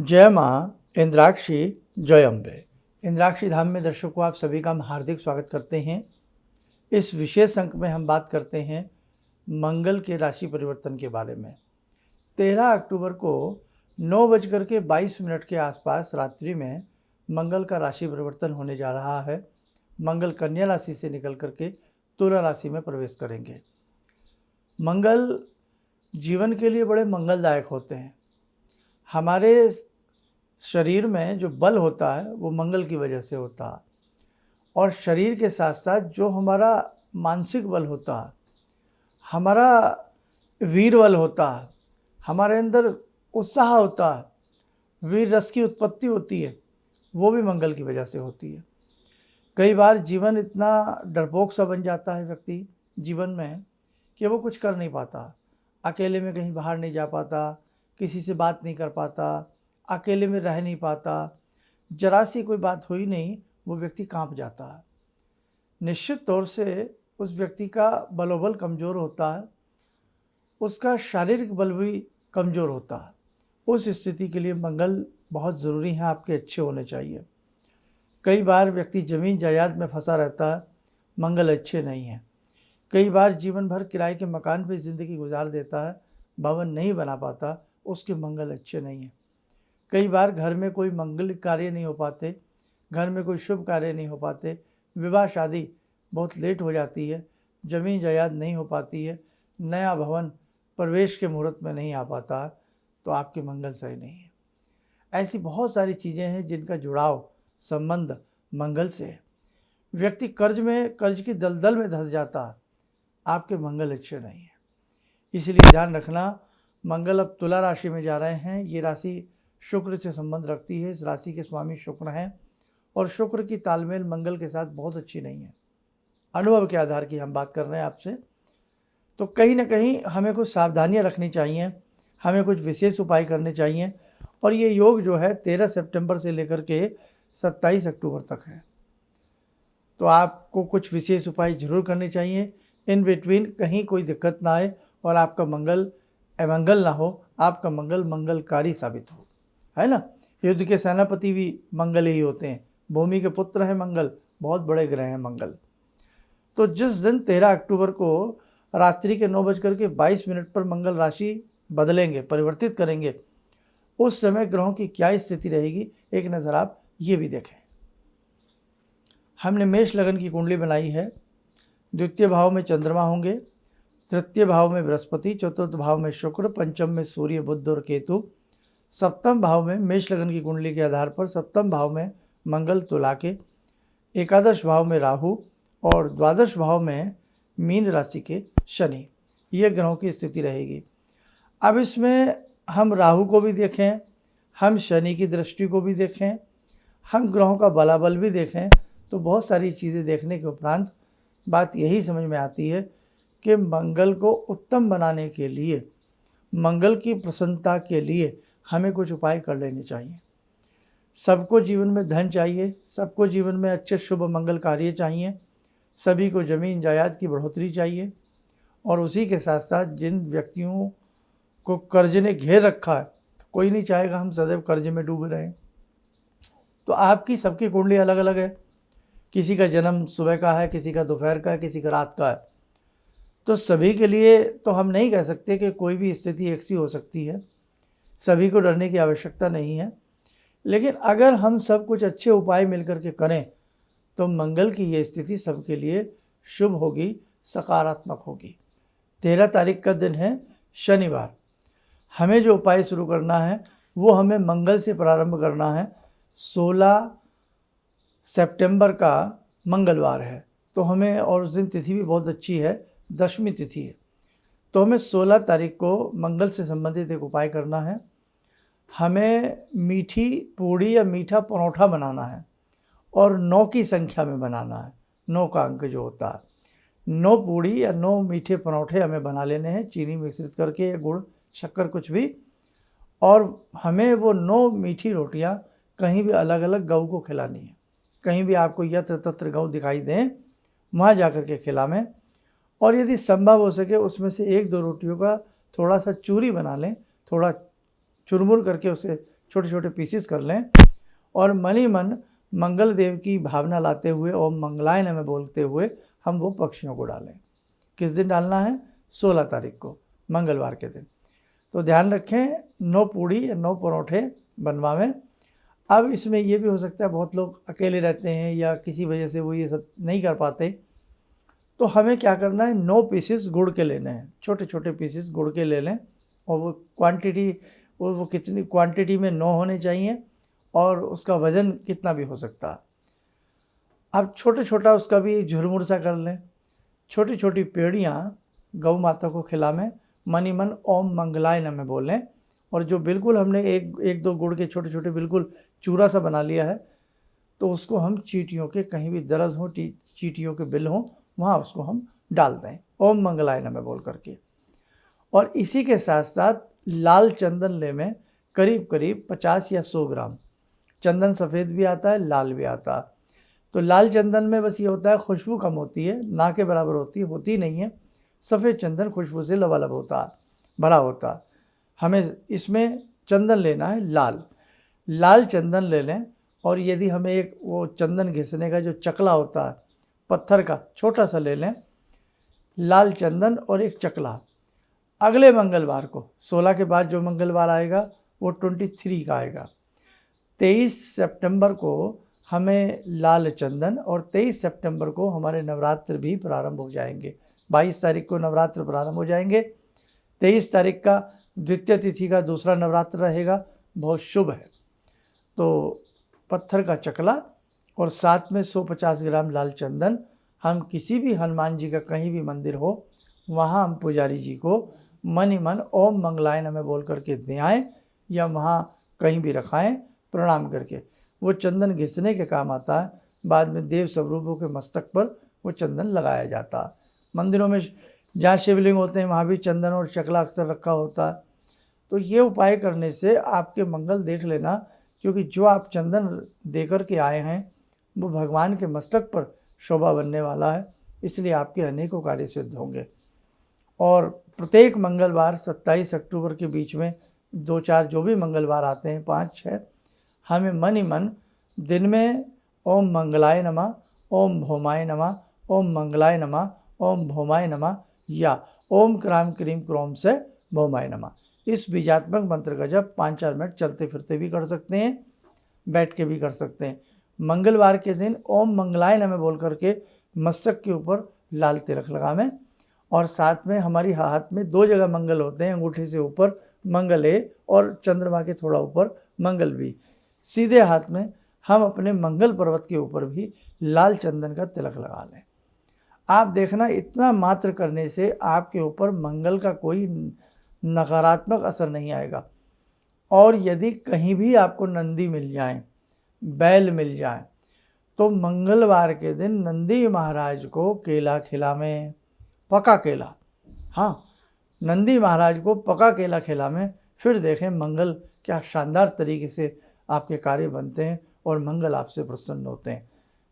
जय माँ इंद्राक्षी, जय अम्बे। इंद्राक्षी धाम में दर्शकों आप सभी का हम हार्दिक स्वागत करते हैं। इस विशेष अंक में हम बात करते हैं मंगल के राशि परिवर्तन के बारे में। 13 अक्टूबर को 9:22 के आसपास रात्रि में मंगल का राशि परिवर्तन होने जा रहा है। मंगल कन्या राशि से निकल करके तुला राशि में प्रवेश करेंगे। मंगल जीवन के लिए बड़े मंगलदायक होते हैं। हमारे शरीर में जो बल होता है वो मंगल की वजह से होता है, और शरीर के साथ साथ जो हमारा मानसिक बल होता है, हमारा वीर बल होता है, हमारे अंदर उत्साह होता है, वीर रस की उत्पत्ति होती है, वो भी मंगल की वजह से होती है। कई बार जीवन इतना डरपोक सा बन जाता है व्यक्ति जीवन में कि वो कुछ कर नहीं पाता, अकेले में कहीं बाहर नहीं जा पाता, किसी से बात नहीं कर पाता, अकेले में रह नहीं पाता, जरा सी कोई बात हुई नहीं वो व्यक्ति कांप जाता है। निश्चित तौर से उस व्यक्ति का बलोबल कमज़ोर होता है, उसका शारीरिक बल भी कमज़ोर होता है। उस स्थिति के लिए मंगल बहुत ज़रूरी है, आपके अच्छे होने चाहिए। कई बार व्यक्ति ज़मीन जायदाद में फंसा रहता है, मंगल अच्छे नहीं हैं। कई बार जीवन भर किराए के मकान पर ज़िंदगी गुजार देता है, भवन नहीं बना पाता, उसके मंगल अच्छे नहीं हैं। कई बार घर में कोई मंगल कार्य नहीं हो पाते, घर में कोई शुभ कार्य नहीं हो पाते, विवाह शादी बहुत लेट हो जाती है, ज़मीन जायदाद नहीं हो पाती है, नया भवन प्रवेश के मुहूर्त में नहीं आ पाता, तो आपके मंगल सही नहीं है। ऐसी बहुत सारी चीज़ें हैं जिनका जुड़ाव संबंध मंगल से है। व्यक्ति कर्ज की दलदल में धंस जाता, आपके मंगल अच्छे नहीं है। इसलिए ध्यान रखना, मंगल अब तुला राशि में जा रहे हैं। ये राशि शुक्र से संबंध रखती है। इस राशि के स्वामी शुक्र हैं और शुक्र की तालमेल मंगल के साथ बहुत अच्छी नहीं है। अनुभव के आधार की हम बात कर रहे हैं आपसे, तो कहीं ना कहीं हमें कुछ सावधानियां रखनी चाहिए, हमें कुछ विशेष उपाय करने चाहिए। और ये योग जो है 13 सितंबर से लेकर के 27 अक्टूबर तक है, तो आपको कुछ विशेष उपाय जरूर करने चाहिए। इन बिटवीन कहीं कोई दिक्कत ना आए और आपका मंगल अमंगल ना हो, आपका मंगल मंगलकारी साबित हो, है ना। युद्ध के सेनापति भी मंगल ही होते हैं, भूमि के पुत्र हैं मंगल, बहुत बड़े ग्रह हैं मंगल। तो जिस दिन 13 अक्टूबर को रात्रि के 9:22 पर मंगल राशि बदलेंगे, परिवर्तित करेंगे, उस समय ग्रहों की क्या स्थिति रहेगी, एक नज़र आप ये भी देखें। हमने मेष लगन की कुंडली बनाई है। द्वितीय भाव में चंद्रमा होंगे, तृतीय भाव में बृहस्पति, चतुर्थ भाव में शुक्र, पंचम में सूर्य, बुध और केतु, सप्तम भाव में मेष लगन की कुंडली के आधार पर सप्तम भाव में मंगल तुला के, एकादश भाव में राहु और द्वादश भाव में मीन राशि के शनि, ये ग्रहों की स्थिति रहेगी। अब इसमें हम राहु को भी देखें, हम शनि की दृष्टि को भी देखें, हम ग्रहों का बलाबल भी देखें, तो बहुत सारी चीज़ें देखने के उपरांत बात यही समझ में आती है कि मंगल को उत्तम बनाने के लिए, मंगल की प्रसन्नता के लिए हमें कुछ उपाय कर लेने चाहिए। सबको जीवन में धन चाहिए, सबको जीवन में अच्छे शुभ मंगल कार्य चाहिए, सभी को ज़मीन जायदाद की बढ़ोतरी चाहिए, और उसी के साथ साथ जिन व्यक्तियों को कर्ज ने घेर रखा है, तो कोई नहीं चाहेगा हम सदैव कर्ज में डूबे रहें। तो आपकी सबकी कुंडली अलग अलग है, किसी का जन्म सुबह का है, किसी का दोपहर का है, किसी का रात का है, तो सभी के लिए तो हम नहीं कह सकते कि कोई भी स्थिति एक सी हो सकती है, सभी को डरने की आवश्यकता नहीं है। लेकिन अगर हम सब कुछ अच्छे उपाय मिलकर के करें तो मंगल की ये स्थिति सबके लिए शुभ होगी, सकारात्मक होगी। 13 तारीख का दिन है शनिवार। हमें जो उपाय शुरू करना है वो हमें मंगल से प्रारंभ करना है। 16 सितंबर का मंगलवार है, तो हमें, और उस दिन तिथि भी बहुत अच्छी है, दशमी तिथि है, तो हमें 16 तारीख को मंगल से संबंधित एक उपाय करना है। हमें मीठी पूड़ी या मीठा परोठा बनाना है और 9 की संख्या में बनाना है। 9 का अंक जो होता है, 9 पूड़ी या 9 मीठे परोठे हमें बना लेने हैं, चीनी मिश्रित करके, गुड़ शक्कर कुछ भी, और हमें वो 9 मीठी रोटियां कहीं भी अलग अलग गऊ को खिलानी है। कहीं भी आपको यत्र तत्र गऊ दिखाई दें, वहाँ जा कर के खिलावें, और यदि संभव हो सके उसमें से 1-2 रोटियों का थोड़ा सा चूरी बना लें, थोड़ा चुरमुर करके उसे छोटे छोटे पीसेस कर लें और मन ही मन मंगल देव की भावना लाते हुए ओम मंगलाय नमः बोलते हुए हम वो पक्षियों को डालें। किस दिन डालना है? 16 तारीख को, मंगलवार के दिन। तो ध्यान रखें, 9 पूड़ी या 9 परोठे बनवावें। अब इसमें ये भी हो सकता है बहुत लोग अकेले रहते हैं या किसी वजह से वो ये सब नहीं कर पाते, तो हमें क्या करना है, 9 पीसेस गुड़ के लेने हैं, छोटे छोटे पीसेस गुड़ के ले लें। और वो क्वांटिटी वो कितनी क्वांटिटी में 9 होने चाहिए और उसका वज़न कितना भी हो सकता है। अब छोटे छोटा उसका भी झुरमुर सा कर लें। छोटी छोटी पेड़ियाँ गौ माता को खिलावें, मन ही मन ओम मंगलाय नमः बोलें। और जो बिल्कुल हमने एक दो गुड़ के छोटे छोटे बिल्कुल चूरा सा बना लिया है, तो उसको हम चींटियों के कहीं भी दर्द हो, चींटियों के बिल हों, वहाँ उसको हम डाल दें ओम मंगलाय नमः बोल करके। और इसी के साथ साथ लाल चंदन ले में करीब करीब 50 या 100 ग्राम। चंदन सफ़ेद भी आता है, लाल भी आता है। तो लाल चंदन में बस ये होता है खुशबू कम होती है, ना के बराबर होती नहीं है। सफ़ेद चंदन खुशबू से लबालब होता है, भरा होता है। हमें इसमें चंदन लेना है लाल चंदन ले लें। और यदि हमें एक वो चंदन घिसने का जो चकला होता है पत्थर का, छोटा सा ले लें, लाल चंदन और एक चकला। अगले मंगलवार को 16 के बाद जो मंगलवार आएगा वो 23 का आएगा। 23 सितंबर को हमें लाल चंदन और 23 सितंबर को हमारे नवरात्र भी प्रारंभ हो जाएंगे। 22 तारीख को नवरात्र प्रारंभ हो जाएंगे। 23 तारीख का द्वितीय तिथि का दूसरा नवरात्र रहेगा, बहुत शुभ है। तो पत्थर का चकला और साथ में 150 ग्राम लाल चंदन, हम किसी भी हनुमान जी का कहीं भी मंदिर हो वहाँ हम पुजारी जी को मन ही मन ओम मंगलाय नमः बोल करके दे आएँ या वहाँ कहीं भी रखाएं प्रणाम करके। वो चंदन घिसने के काम आता है। बाद में देव स्वरूपों के मस्तक पर वो चंदन लगाया जाता है। मंदिरों में जहाँ शिवलिंग होते हैं वहाँ भी चंदन और चकला अक्सर रखा होता है। तो ये उपाय करने से आपके मंगल देख लेना, क्योंकि जो आप चंदन दे कर के आए हैं वो भगवान के मस्तक पर शोभा बनने वाला है, इसलिए आपके अनेकों कार्य सिद्ध होंगे। और प्रत्येक मंगलवार 27 अक्टूबर के बीच में 2-4 जो भी मंगलवार आते हैं, 5-6, हमें मन ही मन दिन में ओम मंगलाय नमः, ओम भौमाय नमः, ओम मंगलाय नमः, ओम भौमाय नमः या ओम क्राम क्रीम क्रोम से भौमाय नमः, इस बीजात्मक मंत्र का जब 5-4 मिनट चलते फिरते भी कर सकते हैं, बैठ के भी कर सकते हैं। मंगलवार के दिन ओम मंगलाय नमः बोल करके मस्तक के ऊपर लाल तिलक लगावें। और साथ में हमारी हाथ में 2 जगह मंगल होते हैं, अंगूठे से ऊपर मंगल है और चंद्रमा के थोड़ा ऊपर मंगल भी। सीधे हाथ में हम अपने मंगल पर्वत के ऊपर भी लाल चंदन का तिलक लगा लें। आप देखना, इतना मात्र करने से आपके ऊपर मंगल का कोई नकारात्मक असर नहीं आएगा। और यदि कहीं भी आपको नंदी मिल जाए, बैल मिल जाए, तो मंगलवार के दिन नंदी महाराज को केला खिलावें, पका केला। हाँ, नंदी महाराज को पका केला खिलावें, फिर देखें मंगल क्या शानदार तरीके से आपके कार्य बनते हैं और मंगल आपसे प्रसन्न होते हैं।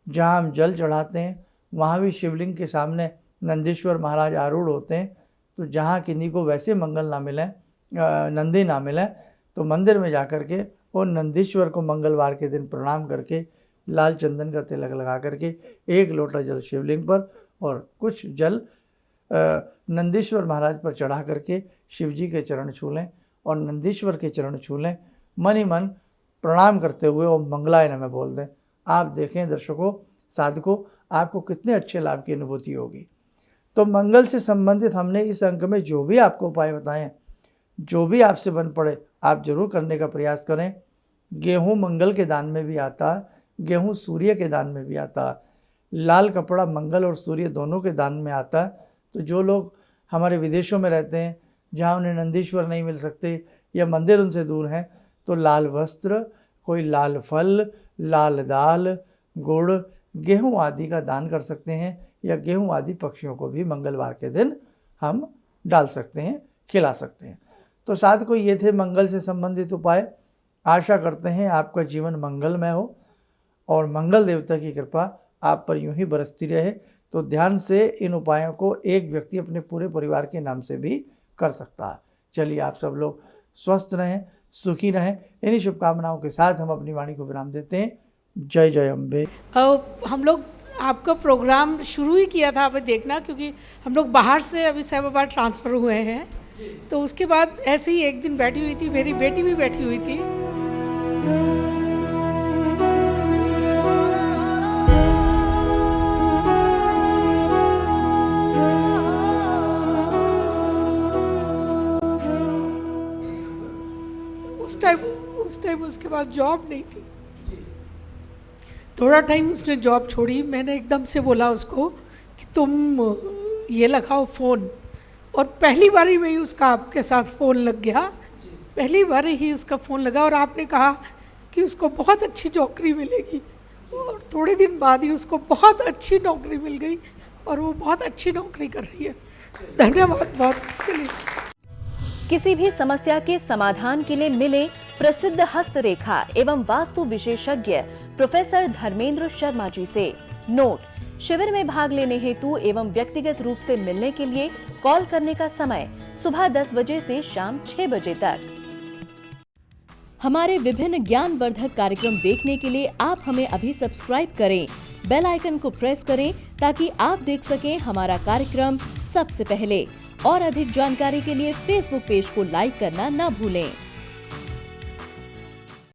जहाँ हम जल चढ़ाते हैं वहाँ भी शिवलिंग के सामने नंदीश्वर महाराज आरूढ़ होते हैं। तो जहाँ किन्हीं को वैसे मंगल ना मिले, नंदी ना मिले, तो मंदिर में जा कर के और नंदीश्वर को मंगलवार के दिन प्रणाम करके लाल चंदन का तिलक लगा करके 1 लोटा जल शिवलिंग पर और कुछ जल नंदीश्वर महाराज पर चढ़ा करके शिव जी के चरण छू लें और नंदीश्वर के चरण छू लें। मन ही मन प्रणाम करते हुए ओम मंगलाय नमः बोल दें। आप देखें दर्शकों, साधकों, आपको कितने अच्छे लाभ की अनुभूति होगी। तो मंगल से संबंधित हमने इस अंक में जो भी आपको उपाय बताएं, जो भी आपसे बन पड़े, आप जरूर करने का प्रयास करें। गेहूँ मंगल के दान में भी आता है, गेहूँ सूर्य के दान में भी आता है, लाल कपड़ा मंगल और सूर्य दोनों के दान में आता है। तो जो लोग हमारे विदेशों में रहते हैं, जहाँ उन्हें नंदीश्वर नहीं मिल सकते या मंदिर उनसे दूर हैं, तो लाल वस्त्र, कोई लाल फल, लाल दाल, गुड़, गेहूं आदि का दान कर सकते हैं या गेहूं आदि पक्षियों को भी मंगलवार के दिन हम डाल सकते हैं, खिला सकते हैं। तो साथ को ये थे मंगल से संबंधित उपाय। आशा करते हैं आपका जीवन मंगलमय हो और मंगल देवता की कृपा आप पर यूं ही बरसती रहे। तो ध्यान से इन उपायों को एक व्यक्ति अपने पूरे परिवार के नाम से भी कर सकता है। चलिए आप सब लोग स्वस्थ रहें, सुखी रहें। इन्हीं शुभकामनाओं के साथ हम अपनी वाणी को विराम देते हैं। जय जय अम्बे। हम लोग आपका प्रोग्राम शुरू ही किया था, अभी देखना, क्योंकि हम लोग बाहर से अभी साहिबाबाद ट्रांसफ़र हुए हैं, तो उसके बाद ऐसे ही एक दिन बैठी हुई थी, मेरी बेटी भी बैठी हुई थी। उस टाइम उसके बाद जॉब नहीं थी। थोड़ा टाइम उसने जॉब छोड़ी, मैंने एकदम से बोला उसको कि तुम ये लगाओ फ़ोन, और पहली बारी में ही उसका आपके साथ फ़ोन लग गया। पहली बार ही उसका फ़ोन लगा और आपने कहा कि उसको बहुत अच्छी नौकरी मिलेगी, और थोड़े दिन बाद ही उसको बहुत अच्छी नौकरी मिल गई और वो बहुत अच्छी नौकरी कर रही है। धन्यवाद बहुत इसके लिए। किसी भी समस्या के समाधान के लिए मिले प्रसिद्ध हस्तरेखा एवं वास्तु विशेषज्ञ प्रोफेसर धर्मेंद्र शर्मा जी से। नोट: शिविर में भाग लेने हेतु एवं व्यक्तिगत रूप से मिलने के लिए कॉल करने का समय सुबह 10 बजे से शाम 6 बजे तक। हमारे विभिन्न ज्ञानवर्धक कार्यक्रम देखने के लिए आप हमें अभी सब्सक्राइब करें, बेल आइकन को प्रेस करें ताकि आप देख सकें हमारा कार्यक्रम सबसे पहले। और अधिक जानकारी के लिए फेसबुक पेज को लाइक करना न भूलें।